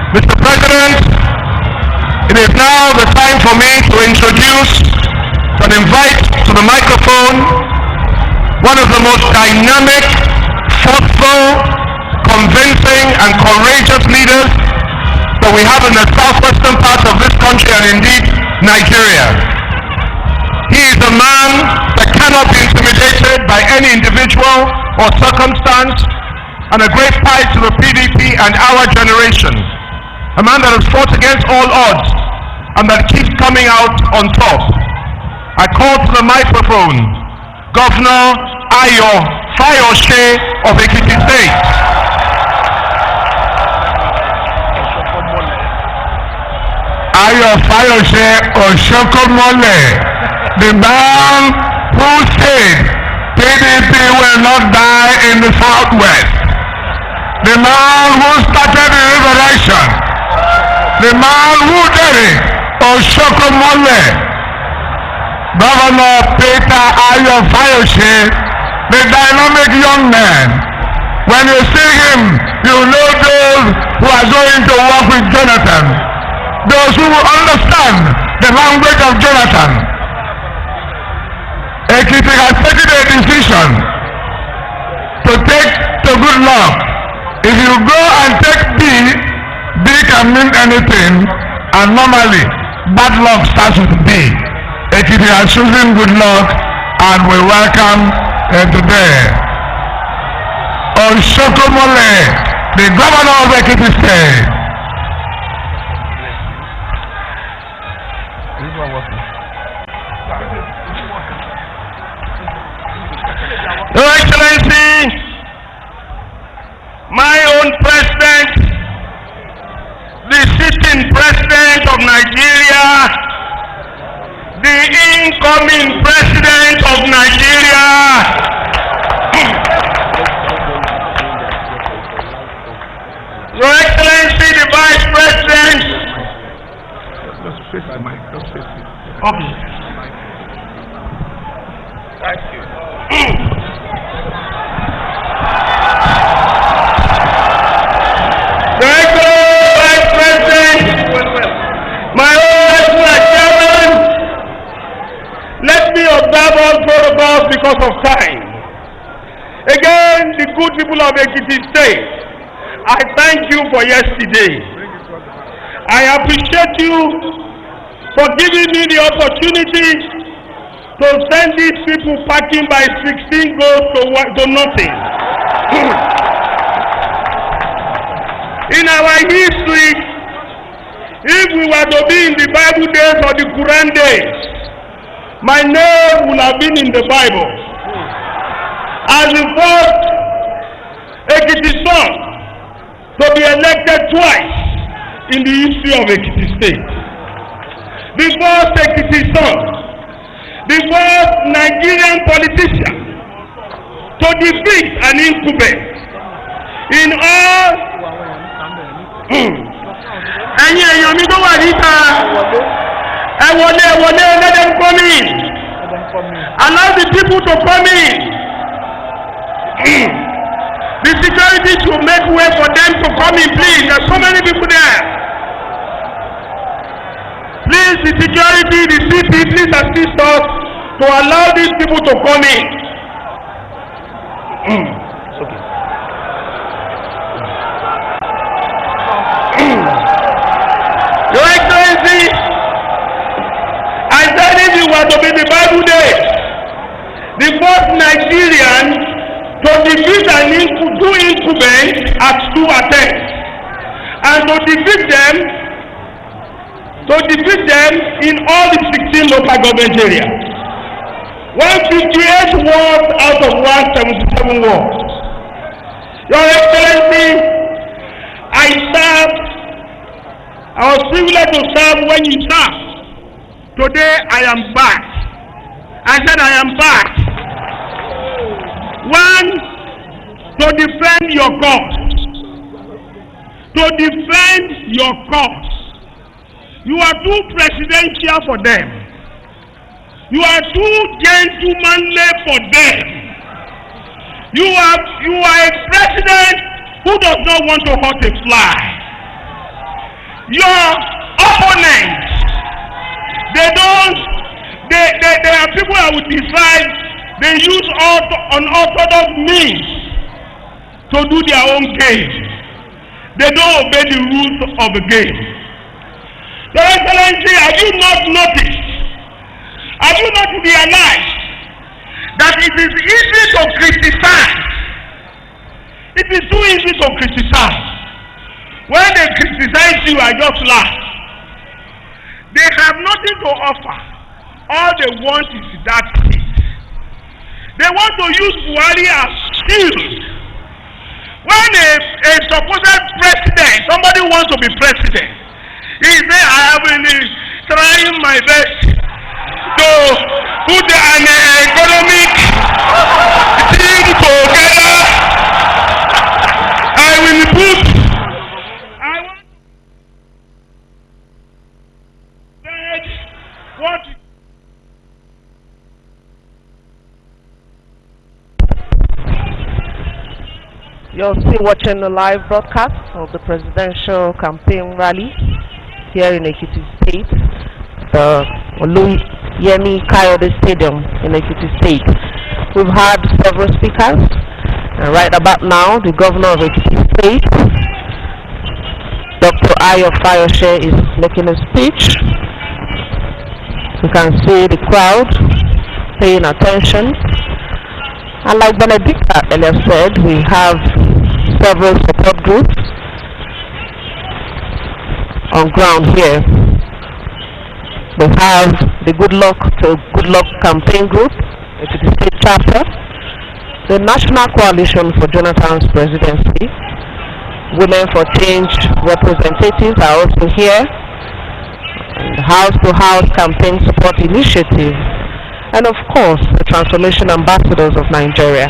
Mr. President, it is now the time for me to introduce and invite to the microphone one of the most dynamic, thoughtful, convincing and courageous leaders that we have in the southwestern part of this country and indeed Nigeria. He is a man that cannot be intimidated by any individual or circumstance, and a great pride to the PDP and our generation. A man that has fought against all odds and that keeps coming out on top. I call to the microphone Governor Ayodele Fayose of Ekiti State. Ayodele Fayose Oshokomole, the man who said PDP will not die in the southwest. The man who started the revolution. The man who did it, Oshokomole, Governor Peter Ayodele Fayose, the dynamic young man. When you see him, you know those who are going to work with Jonathan, those who understand the language of Jonathan. Ekiti has taken a decision to take to good luck. If you go and take B can mean anything, and normally bad luck starts with B. Ekiti has chosen good luck, and we welcome today Oshokomole, the governor of Ekiti State. Your Excellency, my own president, the sitting president of Nigeria, the incoming president of Nigeria, Your Excellency, the Vice President. Just face the mic, just face it. Okay. Thank you. Your Excellency, Vice President, my own Chairman, let me observe all protocols because of time. Again, the good people of Ekiti State, I thank you for yesterday. I appreciate you for giving me the opportunity to send these people packing by 16 goals to nothing. In our history, if we were to be in the Bible days or the Quran days, my name would have been in the Bible as the first Ekiti son to be elected twice in the history of Ekiti State. The first Ekiti son, the first Nigerian politician to defeat an incumbent in all. Ẹ̀yin èèyàn mi tó wà níta, ẹ wọlé, let them come in. Allow the people to come in. The security should make way for them to come in, please. There are so many people there. Please, the security, the CP, please assist us to allow these people to come in. Okay. Your Excellency, I said if you were to be the Bible days, the first Nigerian to defeat two incumbents at 2 attempts, and to defeat them in all the 16 local government areas. 158 wards out of 177 wards. Your Excellency, I was privileged to serve when you served. Today I am back. I said I am back. One, to defend your cause. To defend your cause. You are too presidential for them. You are too gentlemanly for them. You are a president who does not want to hurt a fly. Your opponents, they are people that would decide they use unorthodox means to do their own game. They don't obey the rules of the game. Your Excellency, have you not noticed? Have you not realized that it is easy to criticize? It is too easy to criticize. When they criticize you, I just laugh. They have nothing to offer. All they want is that seat. They want to use Buhari as shield. When a supposed president, somebody wants to be president, he say, I have been trying my best to put an economic thing together. I will put. I want what. You're still watching the live broadcast of the presidential campaign rally here in Ekiti State, the Oluyemi Kayode Stadium in Ekiti State. We've had several speakers, and right about now, the governor of Ekiti State, Dr. Ayodele Fayose, is making a speech. You can see the crowd paying attention. And like Benedicta earlier said, we have several support groups on ground here. We have the Good Luck campaign group, the state chapter, the National Coalition for Jonathan's presidency, Women for Change representatives are also here, and the House-to-House campaign support initiative, and of course the Transformation Ambassadors of Nigeria.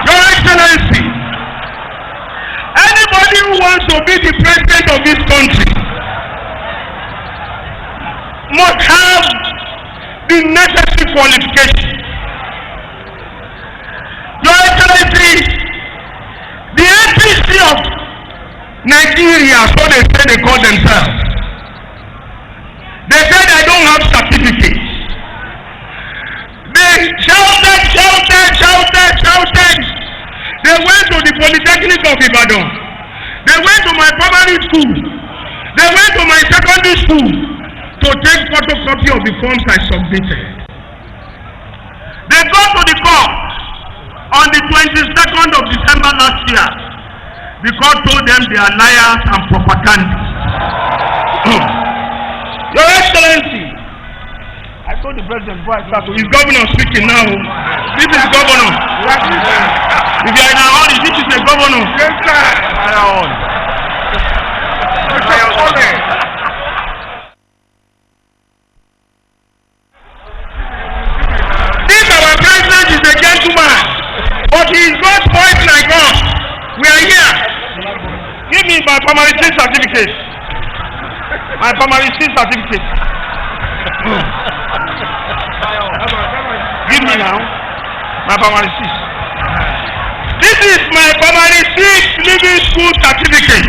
Your Excellency, anybody who wants to be the president of this country must have the necessary qualifications. Your Excellency, the APC of Nigeria, so they say they call themselves, they said I don't have certificates. They shouted. They went to the Polytechnic of Ibadan. They went to my primary school. They went to my secondary school to take photocopy of the forms I submitted. They got to the court on the 22nd of December last year. The court told them they are liars and propagandists. Your Excellency, I told the president before I start, his governor speaking now. This is governor. If you are in a hurry, this is the governor. Yes, sir. This our president is a gentleman, but he is not boys like us. We are here. Give me my primary 6 certificate. My primary 6 certificate. Give me now. My primary 6. This is my primary 6 living school certificate.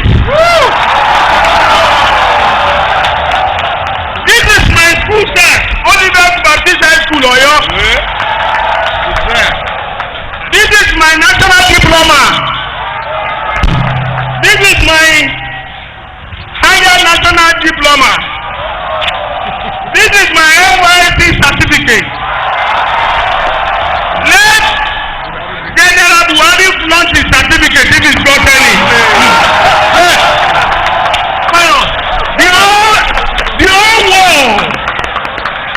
This is my school cert. Oliver Baptist High School, Oyo. This is my national diploma. This is my higher national diploma. This is my NYSC certificate. Let General Buhari launch his certificate if he's got any. The whole world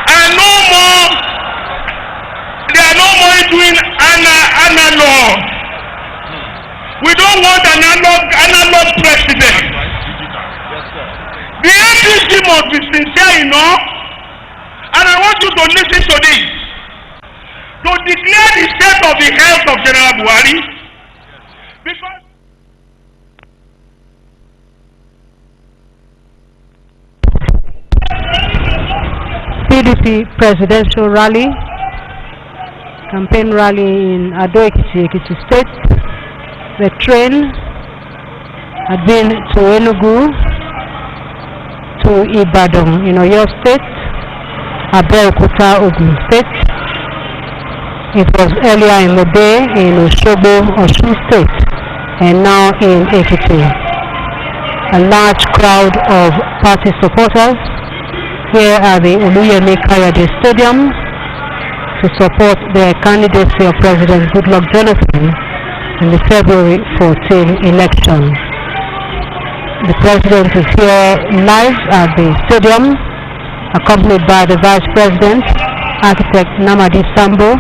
are no more. They are no more doing analog. We don't want an analog president. The APC must be sincere enough, and I want you to listen to this, to declare the state of the health of General Buhari, because PDP presidential rally campaign rally in Ado-Ekiti, Ekiti State. The train had been to Enugu, to Ibadan in Oyo State, Ado-Ekiti, Ogun State. It was earlier in the day in Osogbo, Osun State, and now in Ekiti. A large crowd of party supporters here at the Oluyemi Kayode Stadium to support the candidacy of President Goodluck Jonathan in the February 14 election. The President is here live at the stadium, accompanied by the Vice President, Architect Namadi Sambo,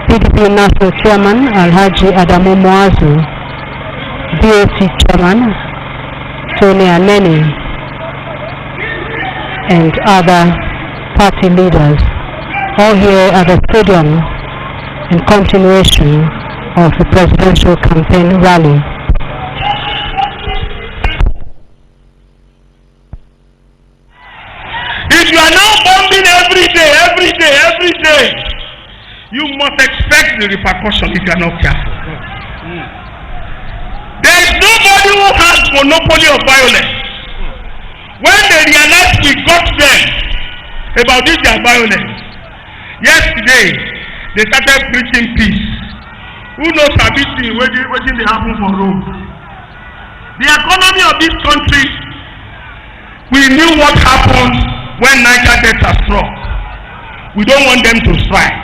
PDP National Chairman Alhaji Adamu Muazu, DOC Chairman Tony Aneni, and other party leaders, all here at the stadium in continuation of the presidential campaign rally. If you are now bombing every day, you must expect the repercussion if you are not careful. There is nobody who has monopoly of violence. When they realize we got them about this their violence, yesterday they started preaching peace. Who knows everything waiting they happen for road? The economy of this country, we knew what happened when Niger Delta struck. We don't want them to strike.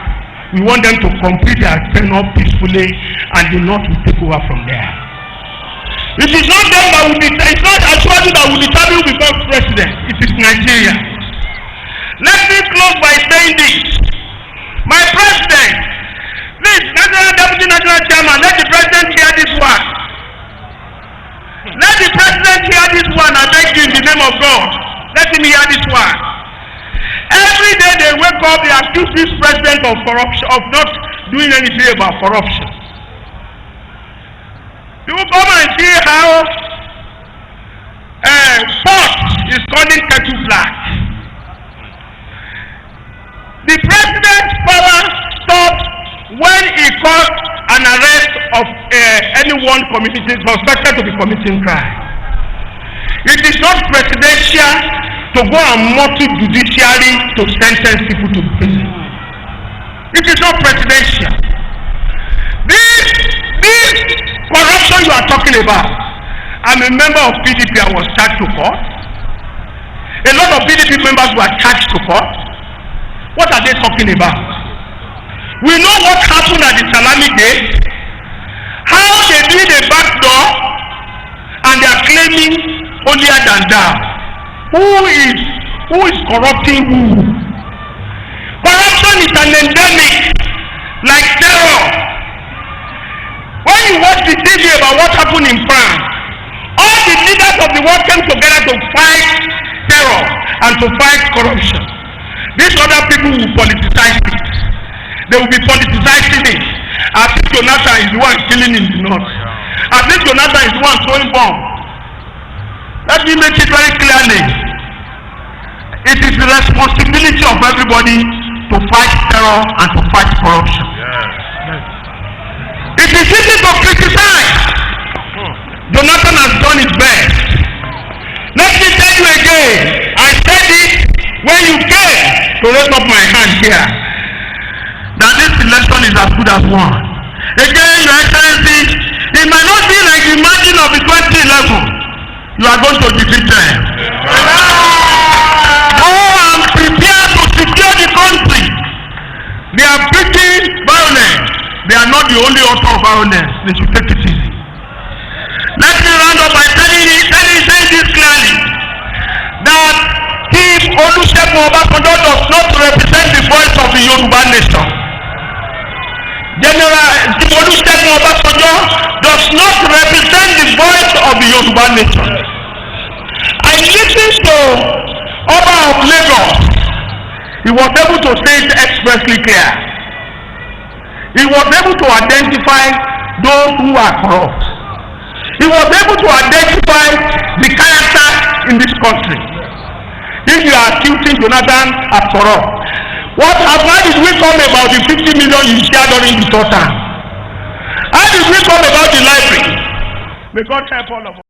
We want them to complete their tenure peacefully, and the North will take over from there. It is not them that will determine, it's not Ashwadu that will determine who becomes president. It is Nigeria. Let me close by saying this. My president, please, National Deputy National Chairman, let the president hear this one. Let the president hear this one, I beg you in the name of God. Let him hear this one. Every day they wake up, they accuse this president of corruption, of not doing anything about corruption. You will come and see how pot is calling kettle black. The president's power stopped when he called an arrest of anyone suspected to be committing crime. It is not presidential to go and multi-judiciary to sentence people to prison. It is not presidential. This corruption you are talking about, I'm a member of PDP, I was charged to court. A lot of PDP members were charged to court. What are they talking about? We know what happened at the Salami Gate, how they did a backdoor, and they are claiming holier than thou. Who is corrupting who? Corruption is an endemic, like terror. When you watch the TV about what happened in France, all the leaders of the world came together to fight terror and to fight corruption. These other people will politicize it. They will be politicizing it. I think Jonathan is the one killing in the north. I think Jonathan is the one throwing bombs. Let me make it very clearly. It is the responsibility of everybody to fight terror and to fight corruption. It is easy to criticize. Jonathan has done his best. Let me tell you again, I said it when you came to raise up my hand here, that this election is as good as won. Again, Your Excellency, it might not be like the margin of the 2011. You are going to defeat them. Go and prepare to secure the country. They are preaching violence. They are not the only author of violence. They should take it easy. Let me round up by saying this clearly, that Chief Olusegun Obasanjo does not represent the voice of the Yoruba nation. General Chief Olusegun Obasanjo does not represent the voice of the Yoruba nation. I listened to Oba of Lagos. He was able to say it expressly clear. He was able to identify those who are corrupt. He was able to identify the character in this country. If you are accusing Jonathan as corrupt, How did we come about the 50 million you shared during the third term? How did we come about the library? May God help all of us.